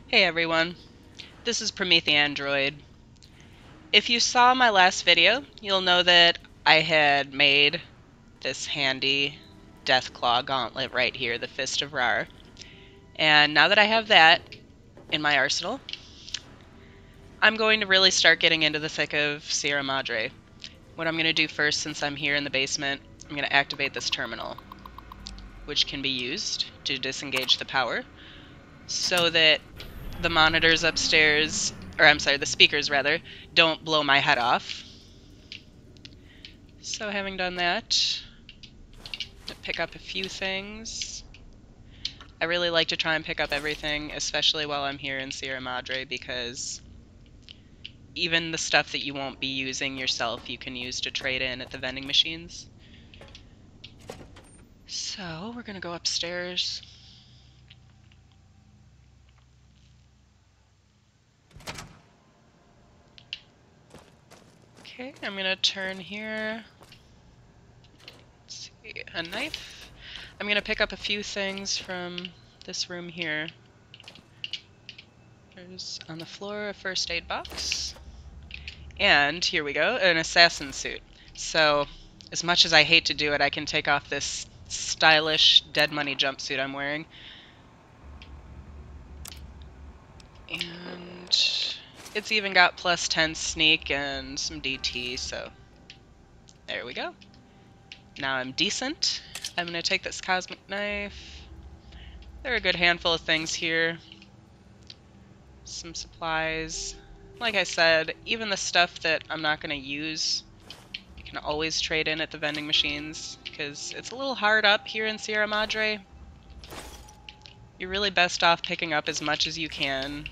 Hey everyone, this is Promethean Android. If you saw my last video, you'll know that I had made this handy Deathclaw gauntlet right here, the Fist of Rawr. And now that I have that in my arsenal, I'm going to really start getting into the thick of Sierra Madre. What I'm going to do first, since I'm here in the basement, I'm going to activate this terminal, which can be used to disengage the power, so that the monitors upstairs, or I'm sorry, the speakers rather, don't blow my head off. So having done that, to pick up a few things. I really like to try and pick up everything, especially while I'm here in Sierra Madre, because even the stuff that you won't be using yourself, you can use to trade in at the vending machines. So we're gonna go upstairs. Okay, I'm gonna turn here. Let's see, a knife. I'm gonna pick up a few things from this room here. There's on the floor a first aid box. And here we go, an assassin suit. So, as much as I hate to do it, I can take off this stylish Dead Money jumpsuit I'm wearing. And it's even got plus 10 sneak and some DT, so there we go. Now I'm decent. I'm going to take this cosmic knife. There are a good handful of things here. Some supplies. Like I said, even the stuff that I'm not going to use, you can always trade in at the vending machines, because it's a little hard up here in Sierra Madre. You're really best off picking up as much as you can.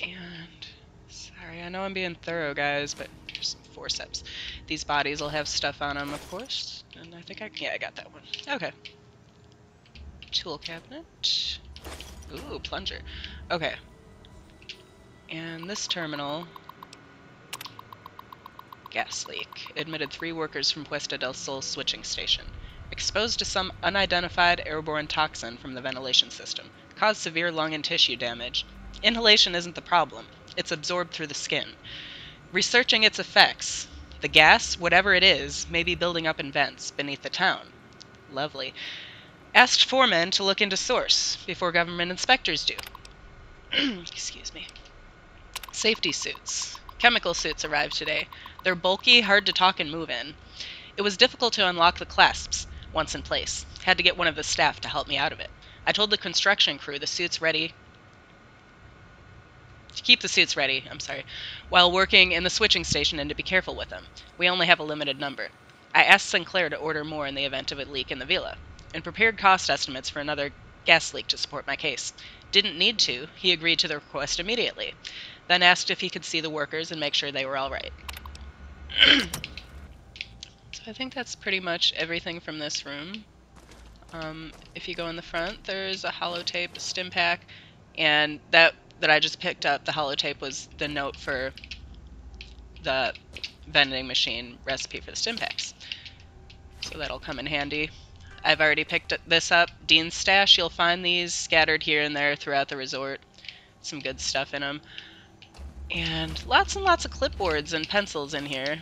And, sorry, I know I'm being thorough, guys, but here's some forceps. These bodies will have stuff on them, of course. And I think I got that one. Okay. Tool cabinet. Ooh, plunger. Okay. And this terminal... Gas leak. Admitted 3 workers from Puesta del Sol switching station. Exposed to some unidentified airborne toxin from the ventilation system. Caused severe lung and tissue damage. Inhalation isn't the problem. It's absorbed through the skin. Researching its effects. The gas, whatever it is, may be building up in vents beneath the town. Lovely. Asked foremen to look into source before government inspectors do. Excuse me. Safety suits. Chemical suits arrived today. They're bulky, hard to talk and move in. It was difficult to unlock the clasps once in place. Had to get one of the staff to help me out of it. I told the construction crew the suits ready... to keep the suits ready, while working in the switching station and to be careful with them. We only have a limited number. I asked Sinclair to order more in the event of a leak in the villa, and prepared cost estimates for another gas leak to support my case. Didn't need to. He agreed to the request immediately. Then asked if he could see the workers and make sure they were all right. So I think that's pretty much everything from this room. If you go in the front, there's a holotape, a stim pack, and that I just picked up, the holotape, was the note for the vending machine recipe for the stim packs. So that'll come in handy. I've already picked this up. Dean's stash, you'll find these scattered here and there throughout the resort. Some good stuff in them. And lots of clipboards and pencils in here.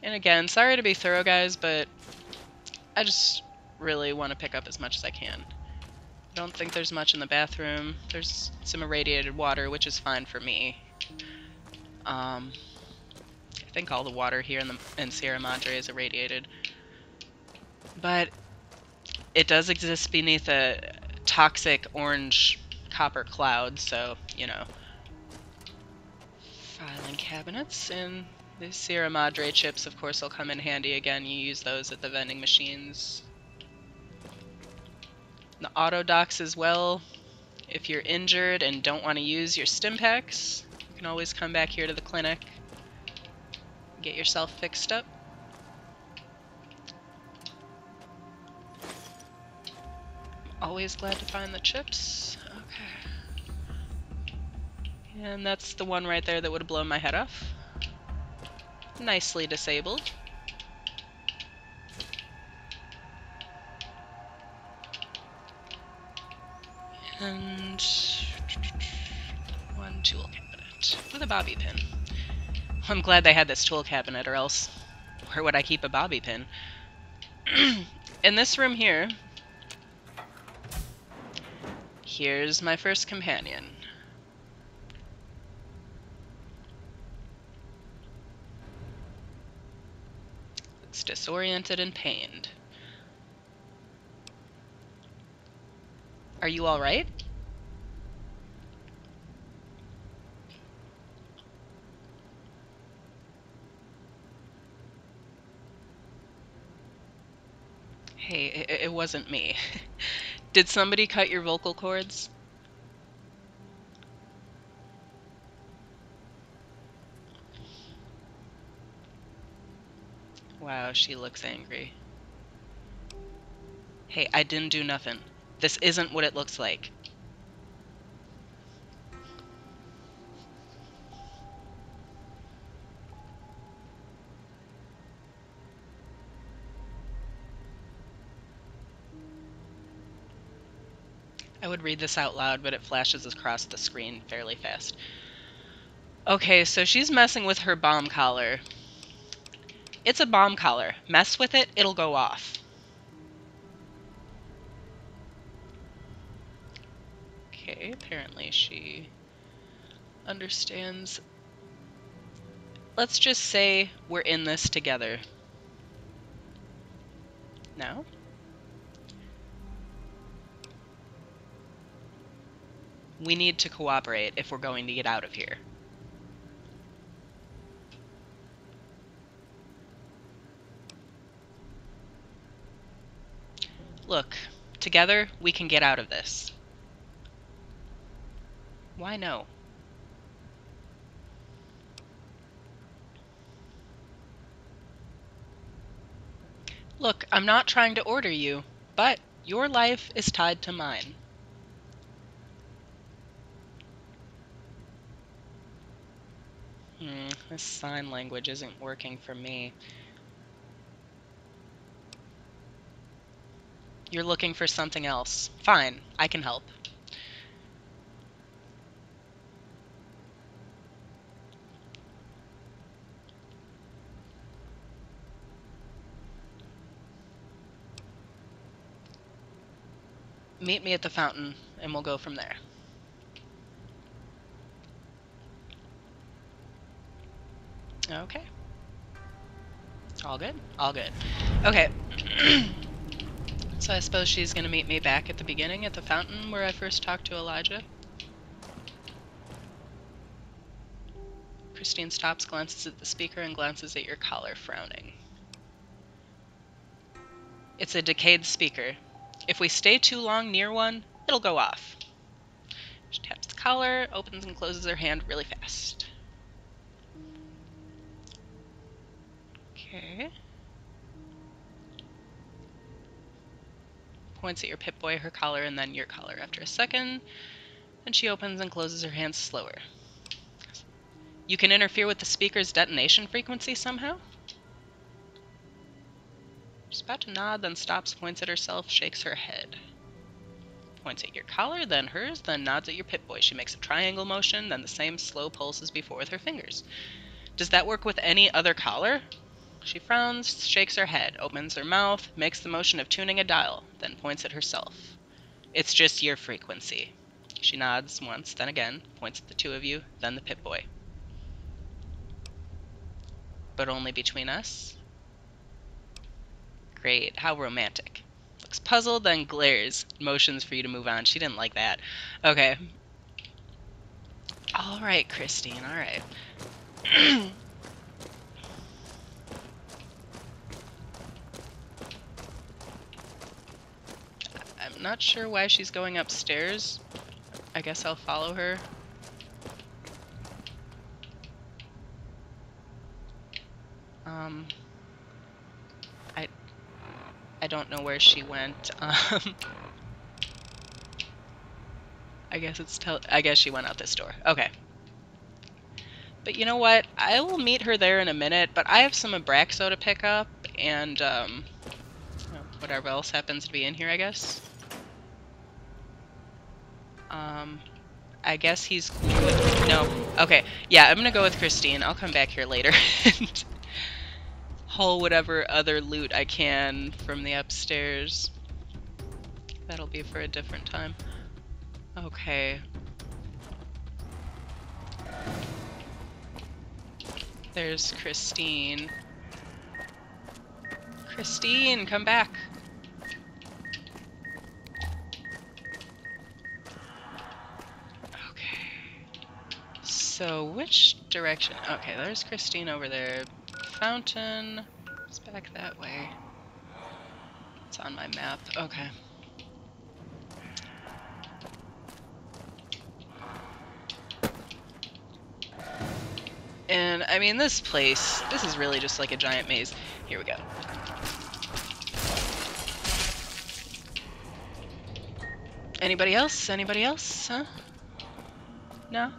And again, sorry to be thorough, guys, but I just really want to pick up as much as I can. I don't think there's much in the bathroom. There's some irradiated water, which is fine for me. I think all the water here in Sierra Madre is irradiated. But it does exist beneath a toxic orange copper cloud, so, you know. Filing cabinets, and the Sierra Madre chips, of course, will come in handy again. You use those at the vending machines. The auto docks as well. If you're injured and don't want to use your stim packs, you can always come back here to the clinic. Get yourself fixed up. Always glad to find the chips. Okay. And that's the one right there that would have blown my head off. Nicely disabled. And one tool cabinet with a bobby pin. I'm glad they had this tool cabinet, or else where would I keep a bobby pin? In this room here, here's my first companion. Looks disoriented and pained. Are you alright? Hey, it wasn't me. Did somebody cut your vocal cords? Wow, she looks angry. Hey, I didn't do nothing. This isn't what it looks like. I would read this out loud, but it flashes across the screen fairly fast. Okay, so she's messing with her bomb collar. It's a bomb collar. Mess with it, it'll go off. Okay, apparently she understands. Let's just say we're in this together. No? We need to cooperate if we're going to get out of here. Look, together we can get out of this. Why no? Look, I'm not trying to order you, but your life is tied to mine. This sign language isn't working for me. You're looking for something else. Fine, I can help. Meet me at the fountain, and we'll go from there. Okay. All good? All good. Okay. So I suppose she's gonna meet me back at the beginning at the fountain where I first talked to Elijah. Christine stops, glances at the speaker, and glances at your collar, frowning. It's a decayed speaker. If we stay too long near one, it'll go off. She taps the collar, opens and closes her hand really fast. Okay. Points at your Pip-Boy, her collar, and then your collar after a second. And she opens and closes her hands slower. You can interfere with the speaker's detonation frequency somehow? She's about to nod, then stops, points at herself, shakes her head. Points at your collar, then hers, then nods at your Pip-Boy. She makes a triangle motion, then the same slow pulse as before with her fingers. Does that work with any other collar? She frowns, shakes her head, opens her mouth, makes the motion of tuning a dial, then points at herself. It's just your frequency. She nods once, then again, points at the two of you, then the Pip-Boy. But only between us? Great, how romantic. Looks puzzled, then glares, motions for you to move on. She didn't like that. Okay. Alright, Christine, alright. I'm not sure why she's going upstairs. I guess I'll follow her. I don't know where she went. I guess she went out this door. Okay. But you know what? I will meet her there in a minute, but I have some Abraxo to pick up, and whatever else happens to be in here, I guess. I guess he's cool with... No. Okay. Yeah, I'm gonna go with Christine. I'll come back here later and haul whatever other loot I can from the upstairs. That'll be for a different time. Okay. There's Christine. Christine, come back! So, which direction? Okay, there's Christine over there. Fountain. It's back that way. It's on my map. Okay. And, I mean, this place, this is really just like a giant maze. Here we go. Anybody else? Anybody else? Huh? No?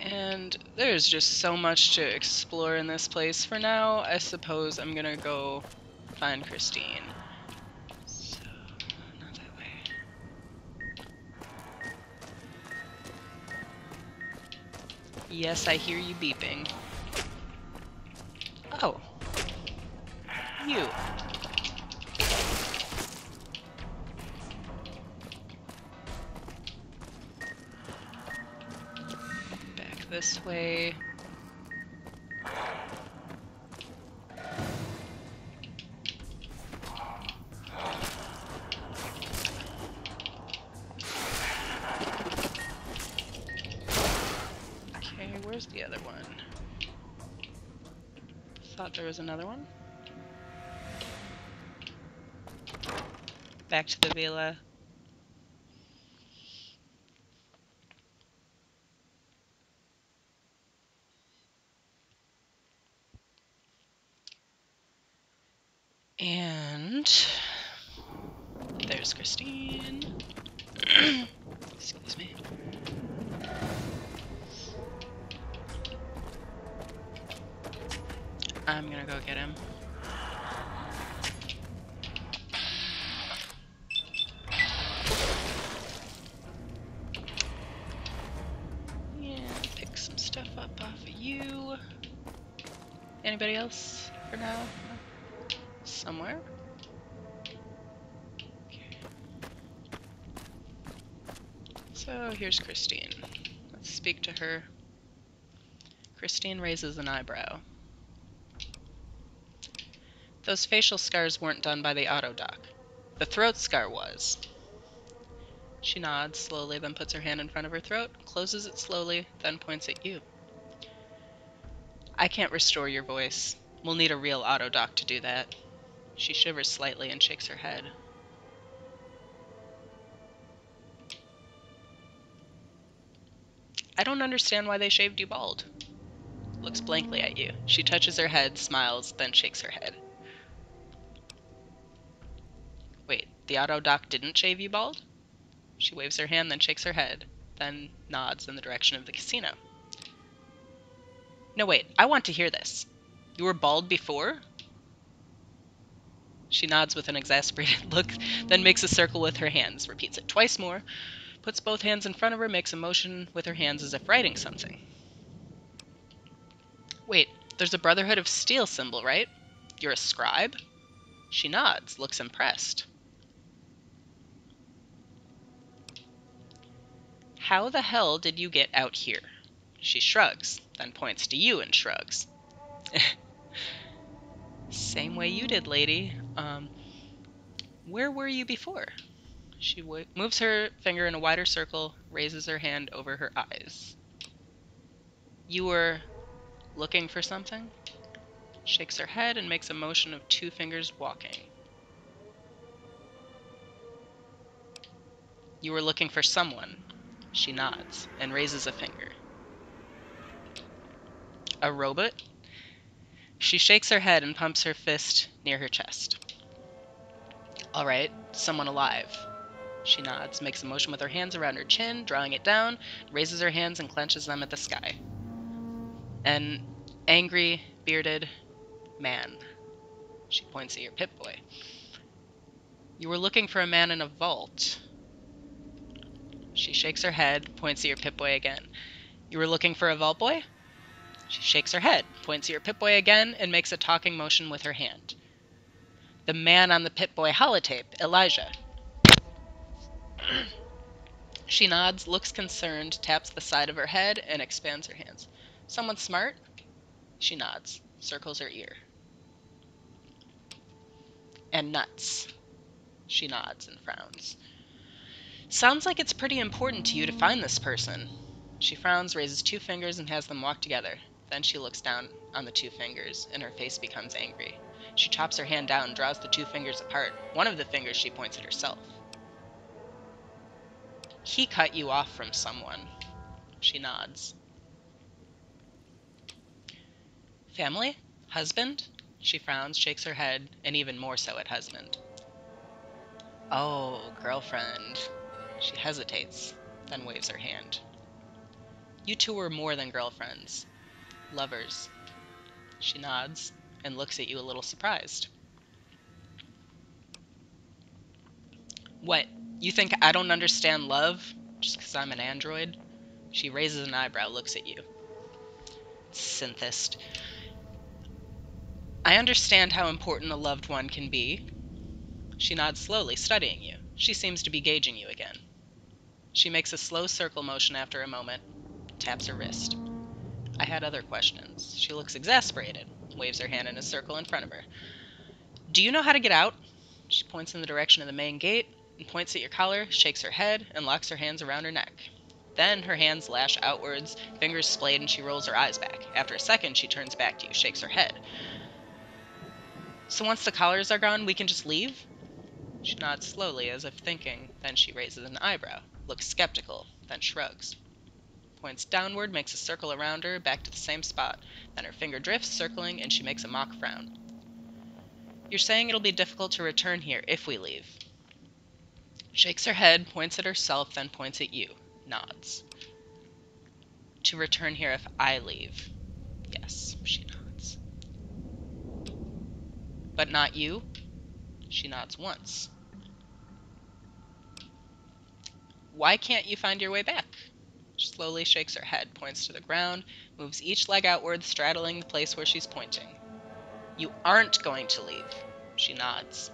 And there's just so much to explore in this place. For now, I suppose I'm gonna go find Christine. So, not that way. Yes, I hear you beeping. Oh. You. This way. Okay, where's the other one? Thought there was another one. Back to the villa. And there's Christine. Excuse me. I'm gonna go get him. Yeah, pick some stuff up off of you. Anybody else for now? Somewhere? Okay. So here's Christine. Let's speak to her. Christine raises an eyebrow. Those facial scars weren't done by the auto-doc. The throat scar was. She nods slowly, then puts her hand in front of her throat, closes it slowly, then points at you. I can't restore your voice. We'll need a real auto-doc to do that. She shivers slightly and shakes her head. I don't understand why they shaved you bald. Looks blankly at you. She touches her head, smiles, then shakes her head. Wait, the auto-doc didn't shave you bald? She waves her hand, then shakes her head, then nods in the direction of the casino. No, wait, I want to hear this. You were bald before? She nods with an exasperated look, then makes a circle with her hands, repeats it twice more, puts both hands in front of her, makes a motion with her hands as if writing something. Wait, there's a Brotherhood of Steel symbol, right? You're a scribe? She nods, looks impressed. How the hell did you get out here? She shrugs, then points to you and shrugs. Same way you did, lady. Where were you before? She moves her finger in a wider circle, raises her hand over her eyes. You were looking for something? Shakes her head and makes a motion of two fingers walking. You were looking for someone. She nods and raises a finger. A robot? She shakes her head and pumps her fist near her chest. All right, someone alive. She nods, makes a motion with her hands around her chin, drawing it down, raises her hands and clenches them at the sky. An angry, bearded man. She points at your Pip-Boy. You were looking for a man in a vault. She shakes her head, points at your Pip-Boy again. You were looking for a vault boy? She shakes her head, points at your Pip-Boy again, and makes a talking motion with her hand. The man on the Pip-Boy holotape, Elijah. She nods, looks concerned, taps the side of her head, and expands her hands. Someone smart? She nods, circles her ear. And nuts. She nods and frowns. Sounds like it's pretty important to you to find this person. She frowns, raises 2 fingers, and has them walk together. Then she looks down on the 2 fingers, and her face becomes angry. She chops her hand down and draws the 2 fingers apart. One of the fingers she points at herself. He cut you off from someone. She nods. Family? Husband? She frowns, shakes her head, and even more so at husband. Oh, girlfriend. She hesitates, then waves her hand. You two were more than girlfriends. Lovers. She nods and looks at you a little surprised. What, you think I don't understand love just because I'm an android? She raises an eyebrow, looks at you. Synthist. I understand how important a loved one can be. She nods slowly, studying you. She seems to be gauging you again. She makes a slow circle motion after a moment, taps her wrist. I had other questions. She looks exasperated, waves her hand in a circle in front of her. Do you know how to get out? She points in the direction of the main gate, and points at your collar, shakes her head, and locks her hands around her neck. Then her hands lash outwards, fingers splayed, and she rolls her eyes back. After a second, she turns back to you, shakes her head. So once the collars are gone, we can just leave? She nods slowly, as if thinking, then she raises an eyebrow, looks skeptical, then shrugs. Points downward, makes a circle around her, back to the same spot. Then her finger drifts, circling, and she makes a mock frown. You're saying it'll be difficult to return here if we leave. Shakes her head, points at herself, then points at you. Nods. To return here if I leave. Yes, she nods. But not you? She nods once. Why can't you find your way back? She slowly shakes her head, points to the ground, moves each leg outward, straddling the place where she's pointing. You aren't going to leave. She nods.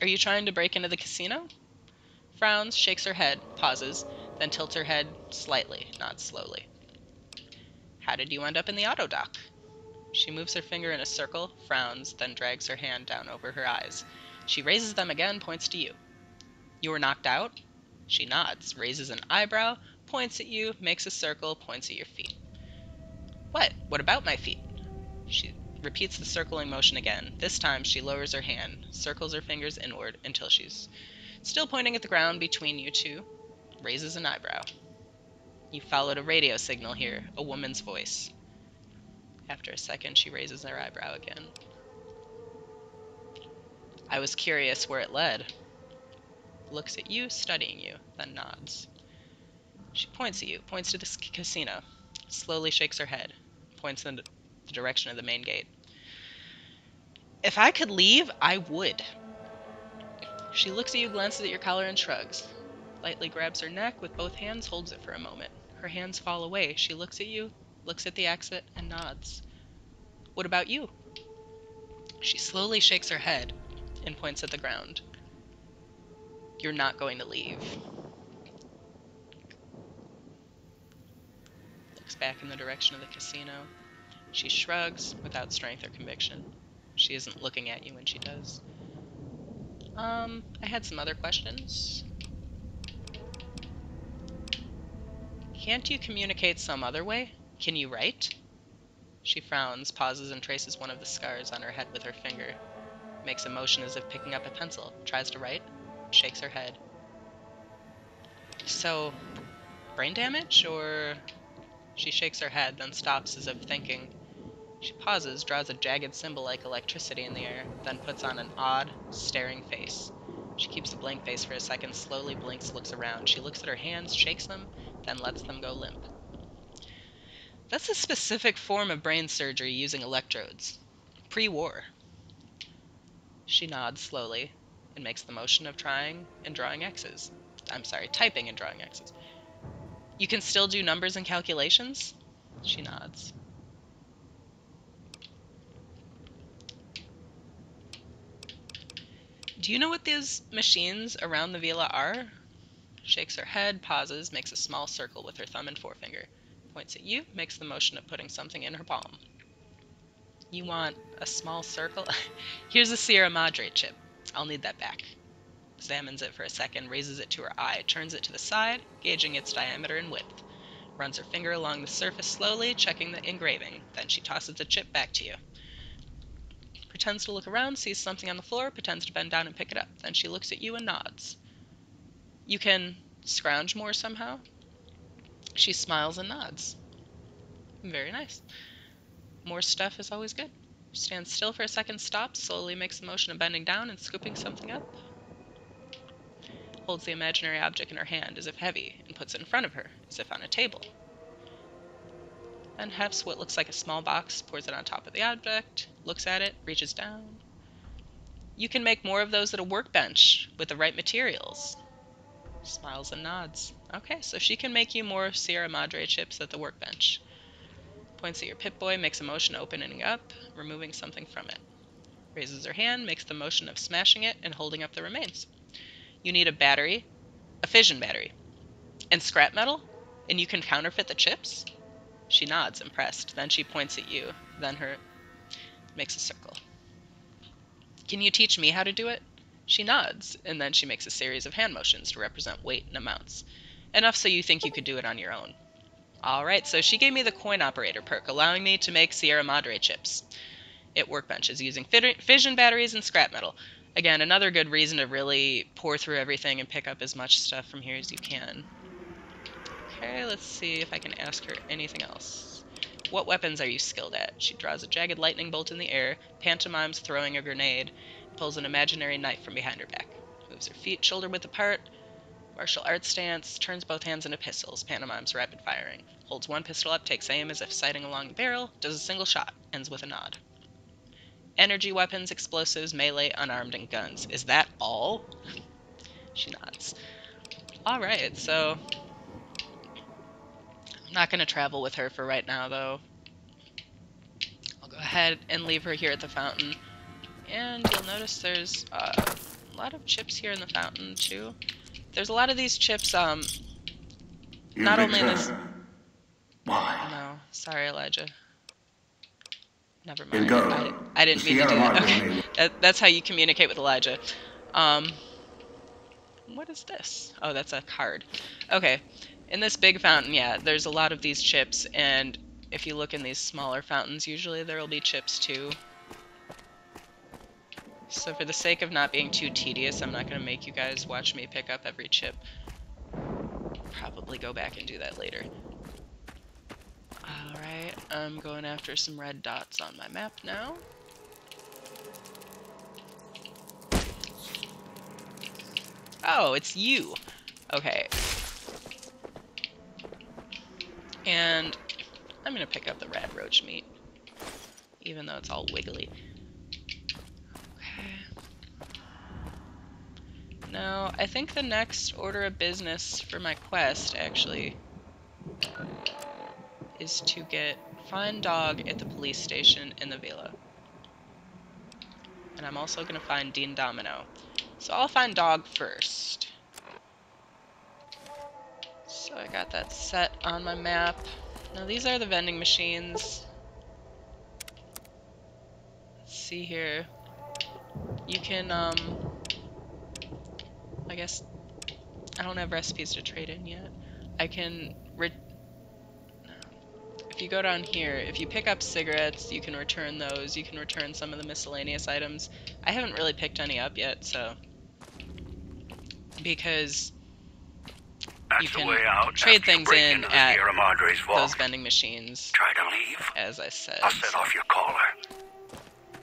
Are you trying to break into the casino? Frowns, shakes her head, pauses, then tilts her head slightly, nods slowly. How did you end up in the auto dock? She moves her finger in a circle, frowns, then drags her hand down over her eyes. She raises them again, points to you. You were knocked out? She nods, raises an eyebrow, points at you, makes a circle, points at your feet. What? What about my feet? She repeats the circling motion again. This time she lowers her hand, circles her fingers inward until she's still pointing at the ground between you two, raises an eyebrow. You followed a radio signal here, a woman's voice. After a second, she raises her eyebrow again. I was curious where it led. Looks at you, studying you, then nods. She points at you, points to the casino, slowly shakes her head, points in the direction of the main gate. If I could leave, I would. She looks at you, glances at your collar, and shrugs. Lightly grabs her neck with both hands, holds it for a moment. Her hands fall away. She looks at you, looks at the exit, and nods. What about you? She slowly shakes her head and points at the ground. You're not going to leave. Looks back in the direction of the casino. She shrugs without strength or conviction. She isn't looking at you when she does. I had some other questions. Can't you communicate some other way? Can you write? She frowns, pauses, and traces one of the scars on her head with her finger. Makes a motion as if picking up a pencil. Tries to write. Shakes her head. So, brain damage, or... She shakes her head, then stops as if thinking. She pauses, draws a jagged symbol like electricity in the air, then puts on an odd, staring face. She keeps a blank face for a second, slowly blinks, looks around. She looks at her hands, shakes them, then lets them go limp. That's a specific form of brain surgery using electrodes. Pre-war. She nods slowly and makes the motion of trying and drawing X's. I'm sorry, typing and drawing X's. You can still do numbers and calculations? She nods. Do you know what these machines around the villa are? Shakes her head, pauses, makes a small circle with her thumb and forefinger. Points at you, makes the motion of putting something in her palm. You want a small circle? Here's a Sierra Madre chip. I'll need that back. Examines it for a second, raises it to her eye, turns it to the side, gauging its diameter and width. Runs her finger along the surface slowly, checking the engraving. Then she tosses the chip back to you. Pretends to look around, sees something on the floor, pretends to bend down and pick it up. Then she looks at you and nods. You can scrounge more somehow? She smiles and nods. Very nice. More stuff is always good. Stands still for a second, stops, slowly makes the motion of bending down and scooping something up. Holds the imaginary object in her hand as if heavy and puts it in front of her, as if on a table. Then hefts what looks like a small box, pours it on top of the object, looks at it, reaches down. You can make more of those at a workbench with the right materials. Smiles and nods. Okay, so she can make you more Sierra Madre chips at the workbench. Points at your Pip-Boy, makes a motion opening up, removing something from it. Raises her hand, makes the motion of smashing it and holding up the remains. You need a battery, a fission battery, and scrap metal, and you can counterfeit the chips? She nods, impressed. Then she points at you, then her makes a circle. Can you teach me how to do it? She nods, and then she makes a series of hand motions to represent weight and amounts. Enough so you think you could do it on your own. Alright, so she gave me the coin operator perk, allowing me to make Sierra Madre chips at workbenches using fission batteries and scrap metal. Again, another good reason to really pour through everything and pick up as much stuff from here as you can. Okay, let's see if I can ask her anything else. What weapons are you skilled at? She draws a jagged lightning bolt in the air, pantomimes throwing a grenade, pulls an imaginary knife from behind her back. Moves her feet shoulder-width apart, martial arts stance, turns both hands into pistols, pantomimes rapid firing. Holds one pistol up, takes aim as if sighting along the barrel, does a single shot, ends with a nod. Energy weapons, explosives, melee, unarmed, and guns. Is that all? She nods. Alright, so I'm not going to travel with her for right now, though. I'll go ahead and leave her here at the fountain. And you'll notice there's a lot of chips here in the fountain, too. There's a lot of these chips, not only in this... Why? No, sorry, Elijah. Never mind. I didn't mean to do that. Okay. That's how you communicate with Elijah. What is this? Oh, that's a card. Okay. In this big fountain, yeah, there's a lot of these chips, and if you look in these smaller fountains, usually there will be chips too. So for the sake of not being too tedious, I'm not going to make you guys watch me pick up every chip. Probably go back and do that later. Alright, I'm going after some red dots on my map now. Oh, it's you! Okay. And I'm gonna pick up the rad roach meat, even though it's all wiggly. Okay. Now, I think the next order of business for my quest, actually, is to find Dog at the police station in the villa. And I'm also gonna find Dean Domino. So I'll find Dog first. So I got that set on my map. Now these are the vending machines. Let's see here. You can, I guess, I don't have recipes to trade in yet. I can, if you go down here, if you pick up cigarettes, you can return those. You can return some of the miscellaneous items. I haven't really picked any up yet, so, because you can trade things in at those vending machines. Try to leave. As I said. I'll set off your caller.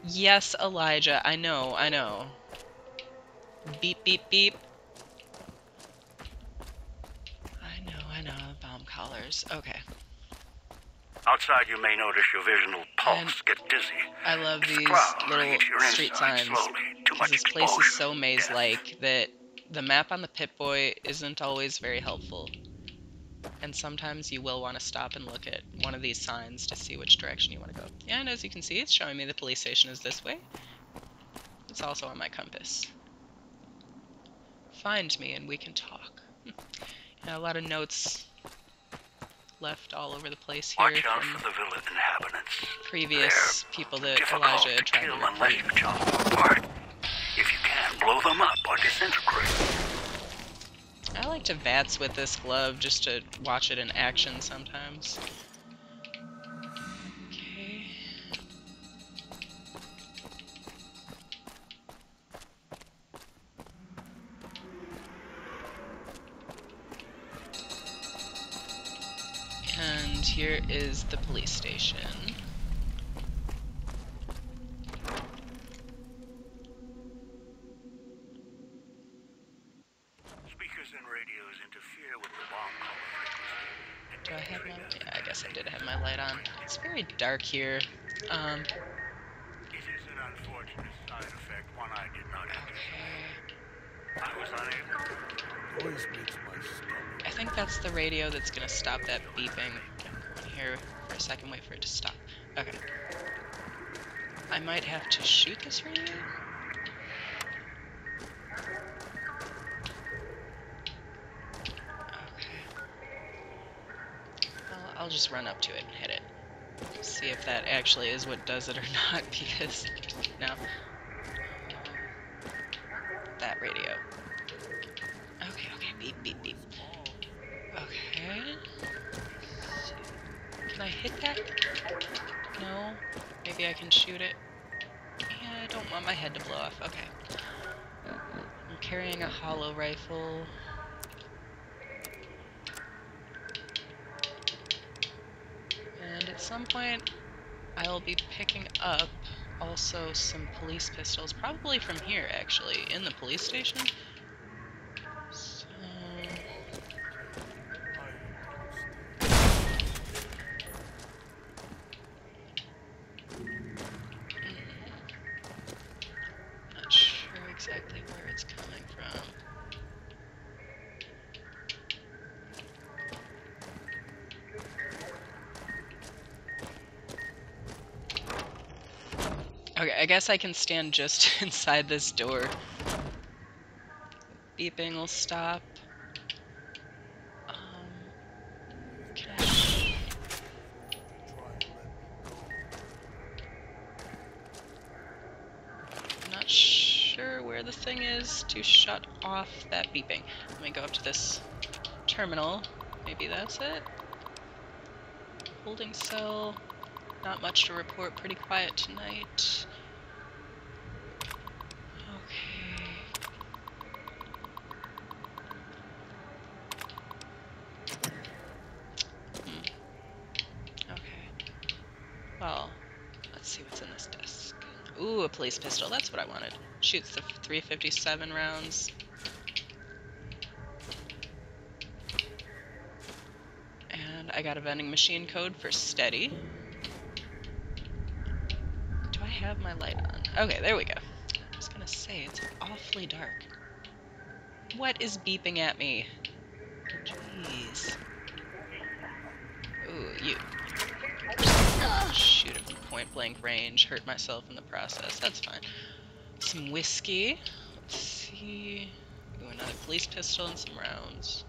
Yes, Elijah, I know, I know. Beep, beep, beep. I know, bomb collars. Okay. Outside, you may notice your visual pulse And get dizzy. I love It's the these crowd little eats your street inside signs, slowly. Too because much this place is exposure. so maze-like that the map on the Pip-Boy isn't always very helpful. And sometimes you will want to stop and look at one of these signs to see which direction you want to go. And as you can see, it's showing me the police station is this way. It's also on my compass. Find me and we can talk. Yeah, a lot of notes left all over the place here Watch out from for the village inhabitants. previous people that Difficult Elijah to had tried to kill unless recruit. you chop them apart. If you can, blow them up or disintegrate. I like to VATS with this glove just to watch it in action sometimes. Okay. And here is the police station. Speakers and radios interfere with the bomb call frequency. Do I have my... Yeah, I guess I did have my light on. It's very dark here. It is an unfortunate side effect, one I did not anticipate. I was unable. Noise makes my stomach. I think that's the radio that's gonna stop that beeping. Here for a second, wait for it to stop. Okay. I might have to shoot this radio? Okay. Well, I'll just run up to it and hit it. See if that actually is what does it or not, because... No. That radio. Okay, okay, beep, beep, beep. Okay. Can I hit that? No. Maybe I can shoot it. Yeah, I don't want my head to blow off. Okay. I'm carrying a hollow rifle. And at some point, I'll be picking up also some police pistols. Probably from here, actually, in the police station. So... Not sure exactly where it's coming from. Okay, I guess I can stand just inside this door. Beeping will stop. Can I... I'm not sure where the thing is to shut off that beeping. Let me go up to this terminal. Maybe that's it. Holding cell. Not much to report. Pretty quiet tonight. Okay. Okay. Well, let's see what's in this desk. Ooh, a police pistol. That's what I wanted. Shoots the 357 rounds. And I got a vending machine code for steady. Do I have my light on? Okay, there we go. I was gonna say, it's awfully dark. What is beeping at me? Jeez. Ooh, you. Shoot it from point blank range, hurt myself in the process. That's fine. Some whiskey. Let's see. Ooh, another police pistol and some rounds.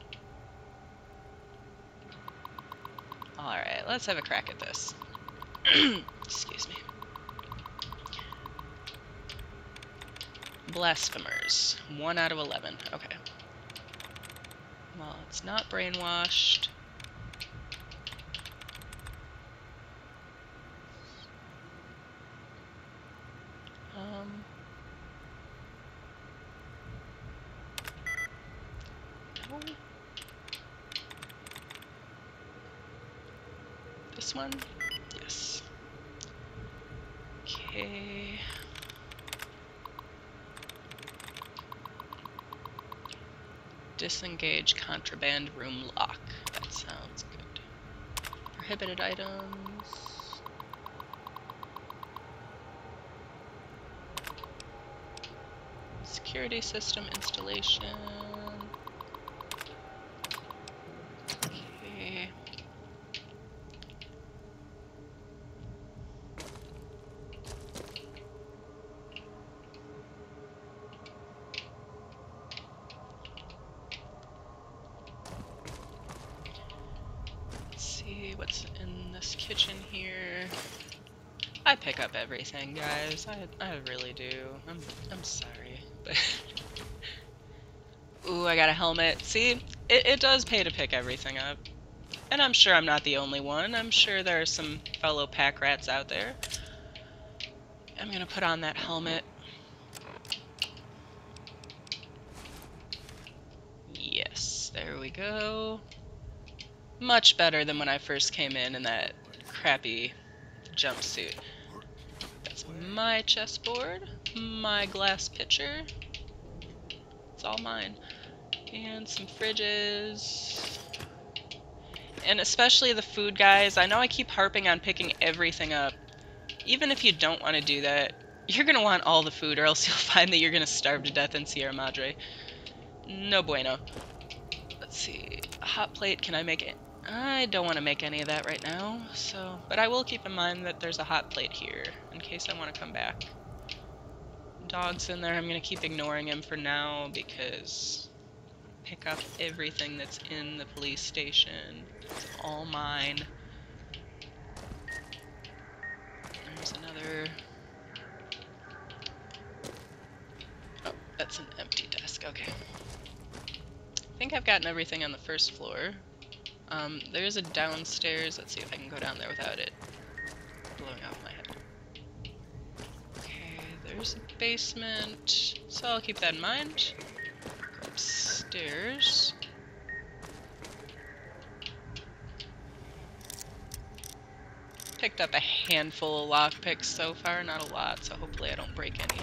Alright, let's have a crack at this. Excuse me. Blasphemers. 1 out of 11. Okay. Well, it's not brainwashed. No. This one? Yes. Okay. Disengage contraband room lock. That sounds good. prohibited items. Security system installation. Okay. Let's see what's in this kitchen here. I pick up everything, guys. I really do. I'm sorry, but ooh, I got a helmet. See, it does pay to pick everything up, and I'm sure I'm not the only one. I'm sure there are some fellow pack rats out there. I'm gonna put on that helmet. Yes, there we go. Much better than when I first came in that crappy jumpsuit. That's my chessboard, my glass pitcher. It's all mine. And some fridges. And especially the food, guys. I know I keep harping on picking everything up. Even if you don't want to do that, you're going to want all the food, or else you'll find that you're going to starve to death in Sierra Madre. No bueno. Let's see. A hot plate, can I make it? I don't want to make any of that right now, so... But I will keep in mind that there's a hot plate here, in case I want to come back. Dog's in there. I'm going to keep ignoring him for now, because... Pick up everything that's in the police station. It's all mine. There's another... Oh, that's an empty desk. Okay. I think I've gotten everything on the first floor. There's a downstairs. Let's see if I can go down there without it blowing off my head. Okay, there's a basement. So I'll keep that in mind. Go upstairs. Picked up a handful of lockpicks so far, not a lot, so hopefully I don't break any.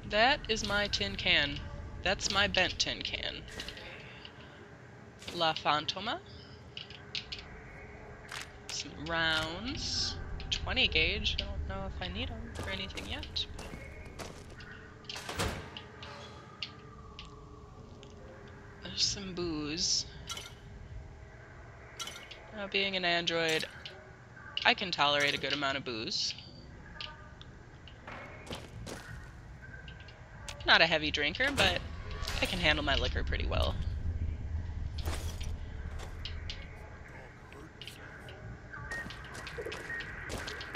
That is my tin can. That's my bent tin can. La Fantoma. Some rounds. 20 gauge. I don't know if I need them for anything yet. There's some booze. Now, being an android, I can tolerate a good amount of booze. Not a heavy drinker, but I can handle my liquor pretty well.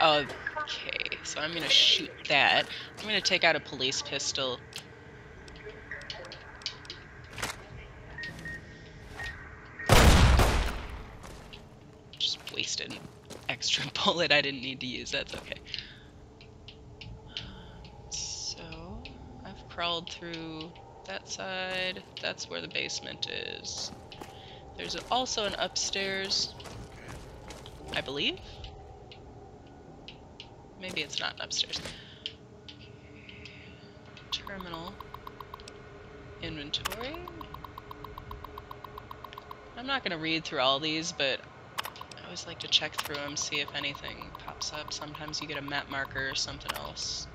Okay, so I'm gonna shoot that. I'm gonna take out a police pistol. Just wasted an extra bullet I didn't need to use, that's okay. So, I've crawled through that side. That's where the basement is. There's also an upstairs, I believe. Maybe it's not upstairs. Terminal. Inventory. I'm not going to read through all these, but I always like to check through them, see if anything pops up. Sometimes you get a map marker or something else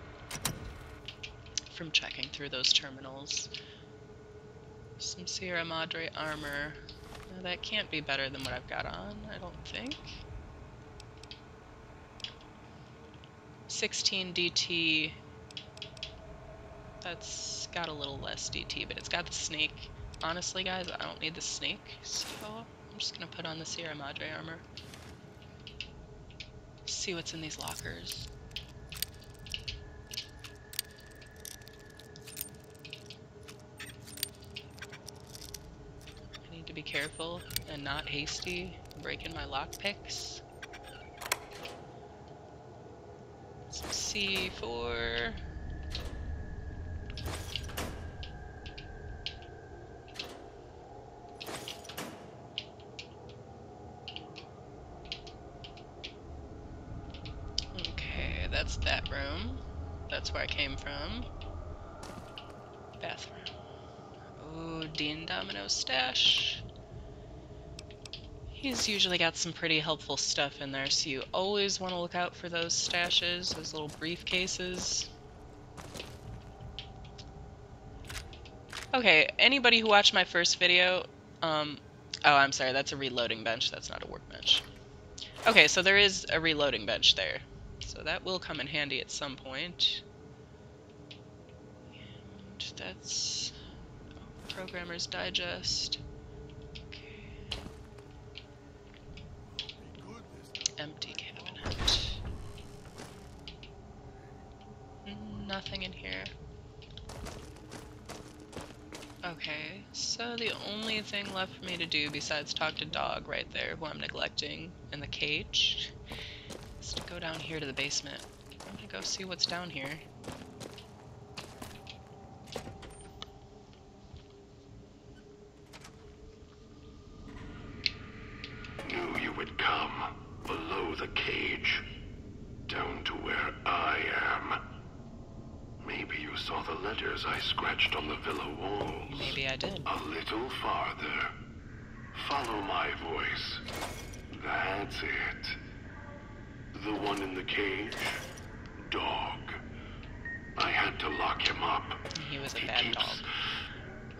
from checking through those terminals. Some Sierra Madre armor. Now, that can't be better than what I've got on, I don't think. 16 DT. That's got a little less DT, but it's got the snake. Honestly, guys, I don't need the snake, so I'm just gonna put on the Sierra Madre armor. See what's in these lockers. I need to be careful and not hasty, breaking my lockpicks. Some C4. Okay, that's that room. That's where I came from. Bathroom. Ooh, Dean Domino's stash. He's usually got some pretty helpful stuff in there, so you always want to look out for those stashes, those little briefcases. Okay, anybody who watched my first video, oh, I'm sorry, that's a reloading bench, that's not a workbench. Okay, so there is a reloading bench there, so that will come in handy at some point. And that's Programmer's Digest. Empty cabinet. Nothing in here. Okay, so the only thing left for me to do besides talk to Dog right there, who I'm neglecting, in the cage, is to go down here to the basement. I'm gonna go see what's down here. Knew you would come. Below the cage. Down to where I am. Maybe you saw the letters I scratched on the villa walls. Maybe I did. A little farther. Follow my voice. That's it. The one in the cage? Dog. I had to lock him up. He was a bad dog.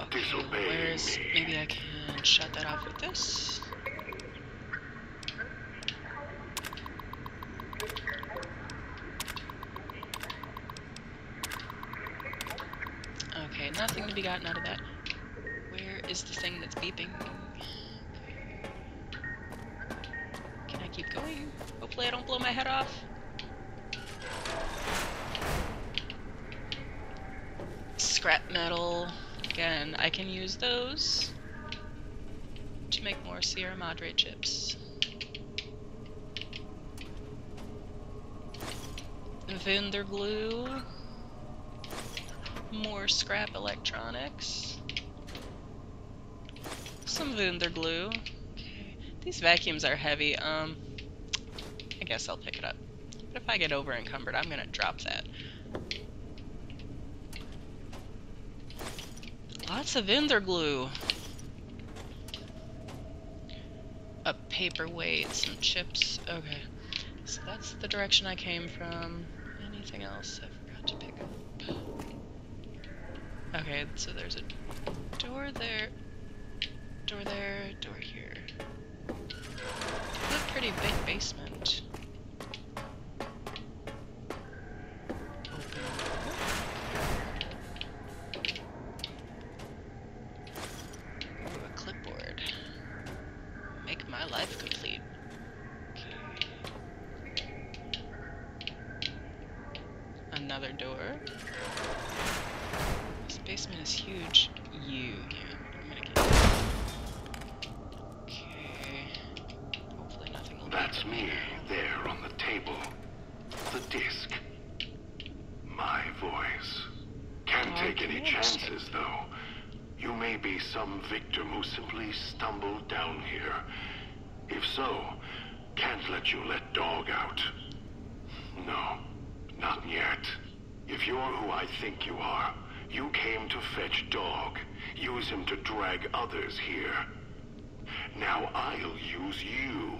Okay, Disobeying where's... me. Maybe I can shut that off with this? Okay, nothing to be gotten out of that. Where is the thing that's beeping? Can I keep going? Hopefully I don't blow my head off. Scrap metal. Again, I can use those to make more Sierra Madre chips. Vinder glue. More scrap electronics. Some Vinder glue. Okay. These vacuums are heavy. I guess I'll pick it up. But if I get over encumbered, I'm gonna drop that. Lots of Vinder glue. A paperweight, some chips. Okay. So that's the direction I came from. Anything else I forgot to pick up? Okay, so there's a door there, door there, door here. It's a pretty big basement. Open door. Ooh, a clipboard. Make my life complete. Okay. Another door. Basement is huge. Yeah, I'm gonna get it. Okay. Hopefully nothing will That's me, there on the table. The disc. My voice. Can't take any chances, though. You may be some victim who simply stumbled down here. If so, can't let you let Dog out. No, not yet. If you're who I think you are, you came to fetch Dog, use him to drag others here. Now I'll use you,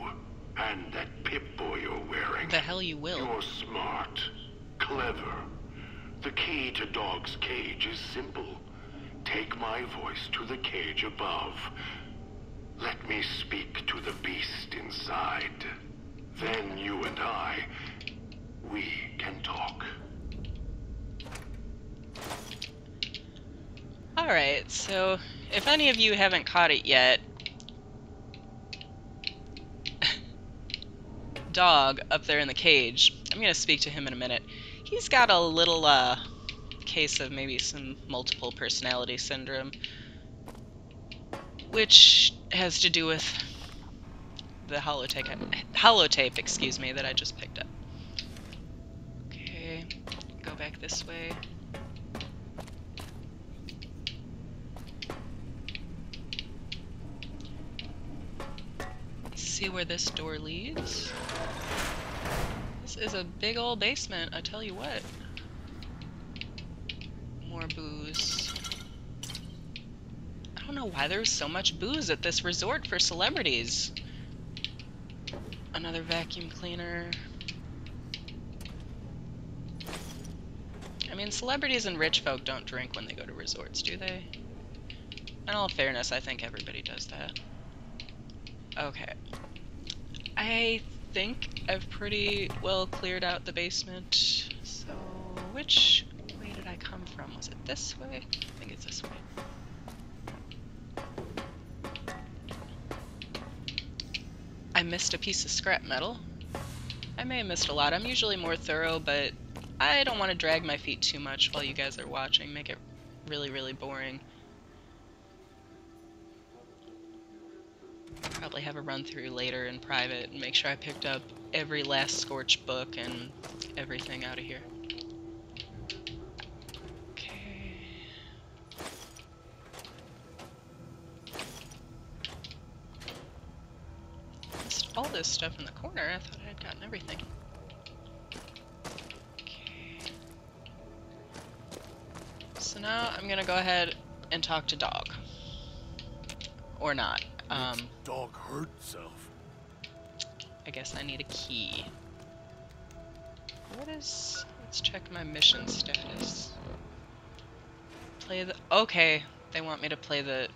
and that Pip-Boy you're wearing. The hell you will. You're smart, clever. The key to Dog's cage is simple. Take my voice to the cage above. Let me speak to the beast inside. Then you and I, we can talk. Alright, so if any of you haven't caught it yet, Dog up there in the cage, I'm gonna speak to him in a minute. He's got a little case of maybe some multiple personality syndrome, which has to do with the holotape, excuse me, that I just picked up. Okay, go back this way. See where this door leads. This is a big old basement, I tell you what. More booze. I don't know why there's so much booze at this resort for celebrities. Another vacuum cleaner. I mean, celebrities and rich folk don't drink when they go to resorts, do they? In all fairness, I think everybody does that. Okay. I think I've pretty well cleared out the basement. So, which way did I come from? Was it this way? I think it's this way. I missed a piece of scrap metal. I may have missed a lot. I'm usually more thorough, but I don't want to drag my feet too much while you guys are watching. Make it really, really boring. Probably have a run through later in private and make sure I picked up every last Scorch book and everything out of here. Okay. Missed all this stuff in the corner. I thought I had gotten everything. Okay. So now I'm gonna go ahead and talk to Dog. Or not. Dog hurt itself. I guess I need a key. What is... Let's check my mission status. Play the... Okay, they want me to play the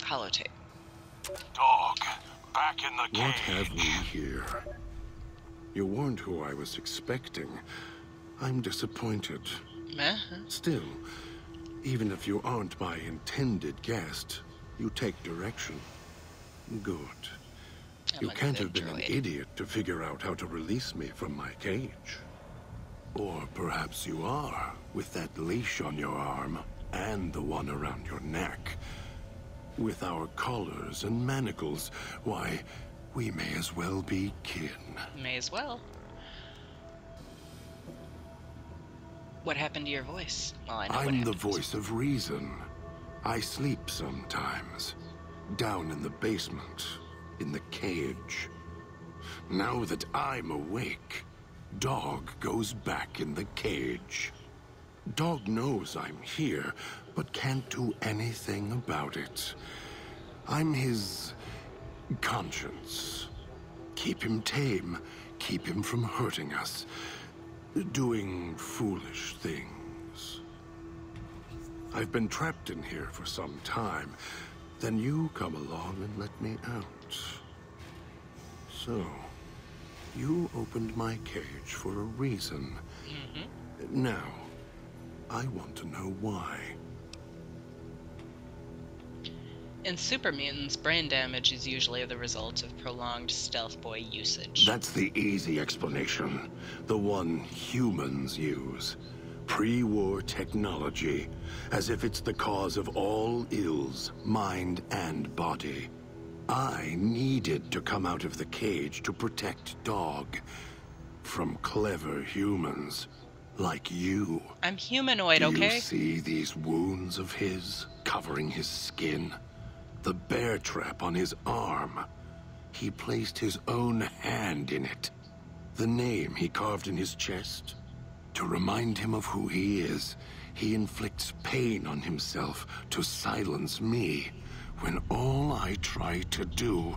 holotape. Dog, back in the cage. What have we here? You weren't who I was expecting. I'm disappointed. Meh? Still, even if you aren't my intended guest, you take direction. Good. I'm You a can't good have been an droid. idiot to figure out how to release me from my cage. Or perhaps you are, with that leash on your arm, and the one around your neck. With our collars and manacles, why, we may as well be kin. May as well. What happened to your voice? Well, I know what I'm the happened. voice of reason. I sleep sometimes. Down in the basement, in the cage. Now that I'm awake, Dog goes back in the cage. Dog knows I'm here, but can't do anything about it. I'm his conscience. Keep him tame, keep him from hurting us, doing foolish things. I've been trapped in here for some time. Then you come along and let me out. So, you opened my cage for a reason. Now, I want to know why. In super mutants, brain damage is usually the result of prolonged stealth boy usage. That's the easy explanation. The one humans use. Pre-war technology, as if it's the cause of all ills, mind and body. I needed to come out of the cage to protect Dog from clever humans like you. I'm humanoid, Do okay? you see these wounds of his covering his skin? The bear trap on his arm. He placed his own hand in it. The name he carved in his chest. To remind him of who he is, he inflicts pain on himself to silence me, when all I try to do...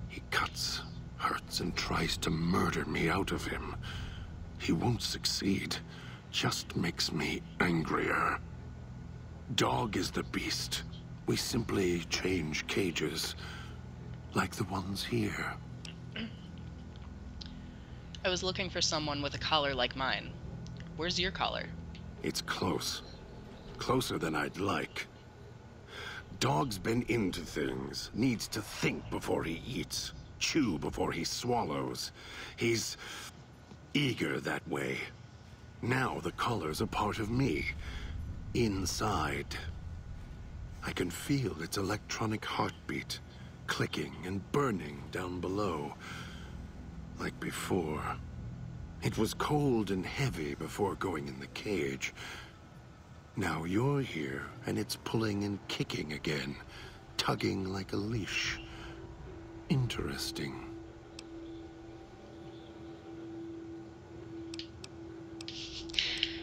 He cuts, hurts, and tries to murder me out of him. He won't succeed, just makes me angrier. Dog is the beast. We simply change cages, like the ones here. I was looking for someone with a collar like mine. Where's your collar? It's close. Closer than I'd like. Dog's been into things. Needs to think before he eats. Chew before he swallows. He's eager that way. Now the collar's a part of me. Inside. I can feel its electronic heartbeat. Clicking and burning down below. Like before. It was cold and heavy before going in the cage. Now you're here, and it's pulling and kicking again. Tugging like a leash. Interesting.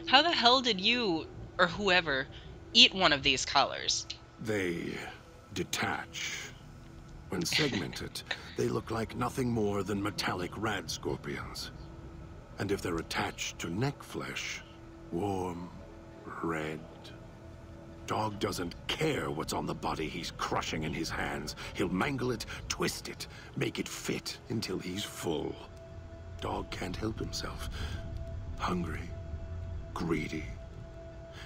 How the hell did you, or whoever, eat one of these collars? They detach. When segmented, they look like nothing more than metallic rad scorpions. And if they're attached to neck flesh, warm, red. Dog doesn't care what's on the body he's crushing in his hands. He'll mangle it, twist it, make it fit until he's full. Dog can't help himself. Hungry, greedy.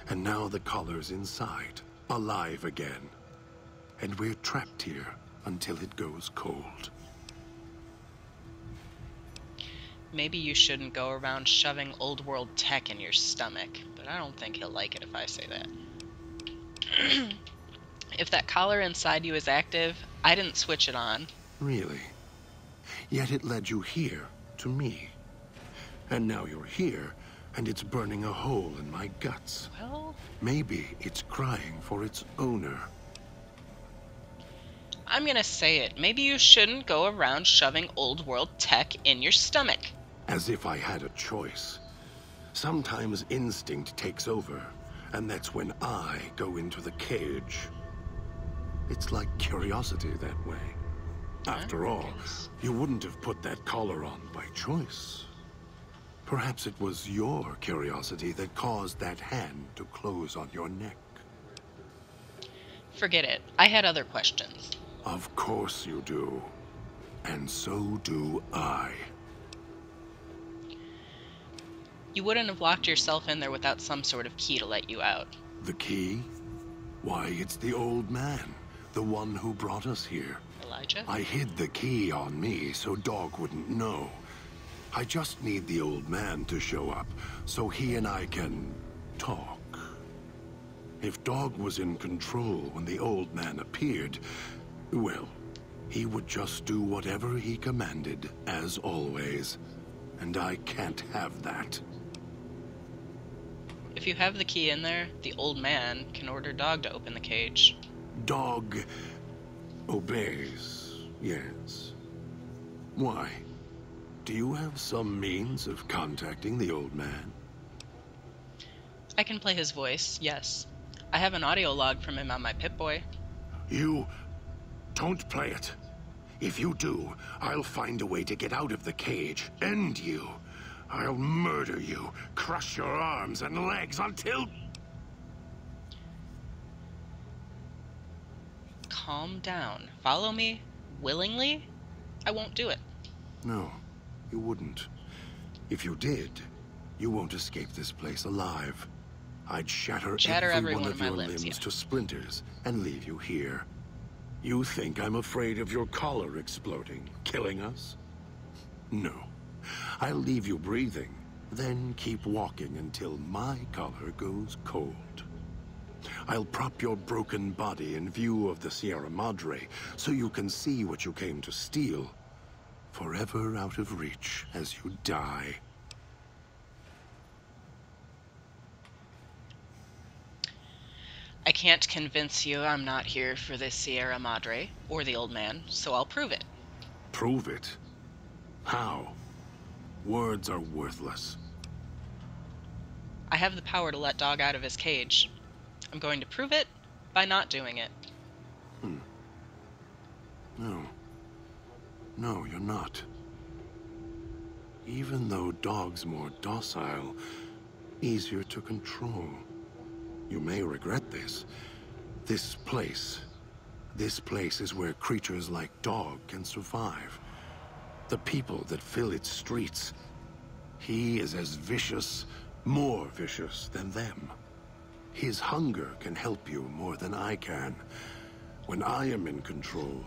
And now the collar's inside, alive again. And we're trapped here until it goes cold. Maybe you shouldn't go around shoving old world tech in your stomach, but I don't think he'll like it if I say that. If that collar inside you is active, I didn't switch it on. Really? Yet it led you here, to me. And now you're here, and it's burning a hole in my guts. Well, Maybe it's crying for its owner. I'm gonna say it. Maybe you shouldn't go around shoving old world tech in your stomach. As if I had a choice. Sometimes instinct takes over, and that's when I go into the cage. It's like curiosity that way. After all, you wouldn't have put that collar on by choice. Perhaps it was your curiosity that caused that hand to close on your neck. Forget it. I had other questions. Of course you do. And so do I. You wouldn't have locked yourself in there without some sort of key to let you out. The key? Why, it's the old man. The one who brought us here. Elijah? I hid the key on me so Dog wouldn't know. I just need the old man to show up so he and I can talk. If Dog was in control when the old man appeared, well, he would just do whatever he commanded, as always. And I can't have that. If you have the key in there, the old man can order Dog to open the cage. Dog obeys, yes. Why? Do you have some means of contacting the old man? I can play his voice, yes. I have an audio log from him on my Pip-Boy. You don't play it. If you do, I'll find a way to get out of the cage, end you. I'll murder you, crush your arms and legs until... Calm down. Follow me? Willingly? I won't do it. No, you wouldn't. If you did, you won't escape this place alive. I'd shatter every one of your limbs yeah. to splinters and leave you here. You think I'm afraid of your collar exploding, killing us? No. I'll leave you breathing, then keep walking until my collar goes cold. I'll prop your broken body in view of the Sierra Madre so you can see what you came to steal, forever out of reach as you die. I can't convince you I'm not here for the Sierra Madre or the old man, so I'll prove it. Prove it? How? Words are worthless. I have the power to let Dog out of his cage. I'm going to prove it by not doing it. No. No, you're not. Even though Dog's more docile, easier to control. You may regret this. This place is where creatures like Dog can survive. The people that fill its streets. He is as vicious, more vicious than them. His hunger can help you more than I can. When I am in control,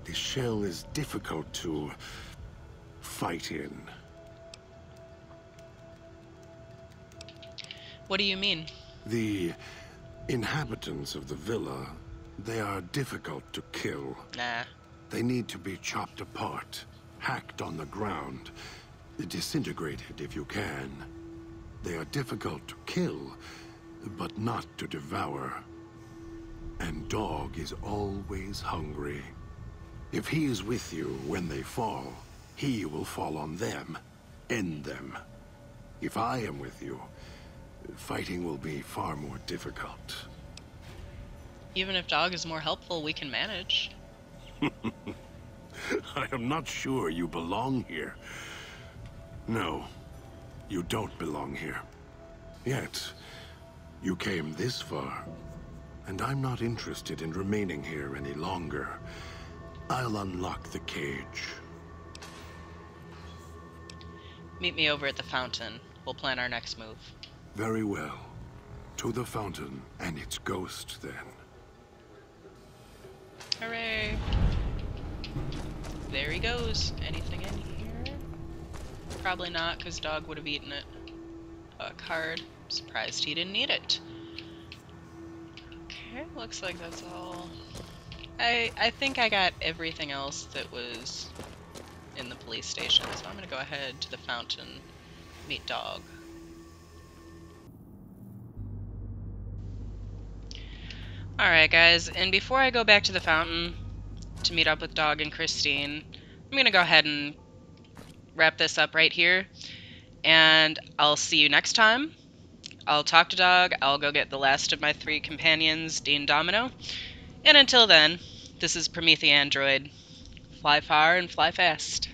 this shell is difficult to fight in. What do you mean? The inhabitants of the villa, they are difficult to kill. Nah. They need to be chopped apart, hacked on the ground, disintegrated if you can. They are difficult to kill, but not to devour. And Dog is always hungry. If he is with you when they fall, he will fall on them, end them. If I am with you, fighting will be far more difficult. Even if Dog is more helpful, we can manage. I am not sure you belong here. No, you don't belong here. Yet, you came this far, and I'm not interested in remaining here any longer. I'll unlock the cage. Meet me over at the fountain. We'll plan our next move. Very well. To the fountain and its ghost, then. Hooray! There he goes. Anything in here? Probably not, because Dog would have eaten it. A card. Surprised he didn't need it. Okay, looks like that's all. I think I got everything else that was in the police station, so I'm gonna go ahead to the fountain, meet Dog. Alright guys, and before I go back to the fountain to meet up with Dog and Christine, I'm gonna go ahead and wrap this up right here, and I'll see you next time. I'll talk to Dog, I'll go get the last of my 3 companions, Dean Domino, and until then, this is Promethean Android. Fly far and fly fast.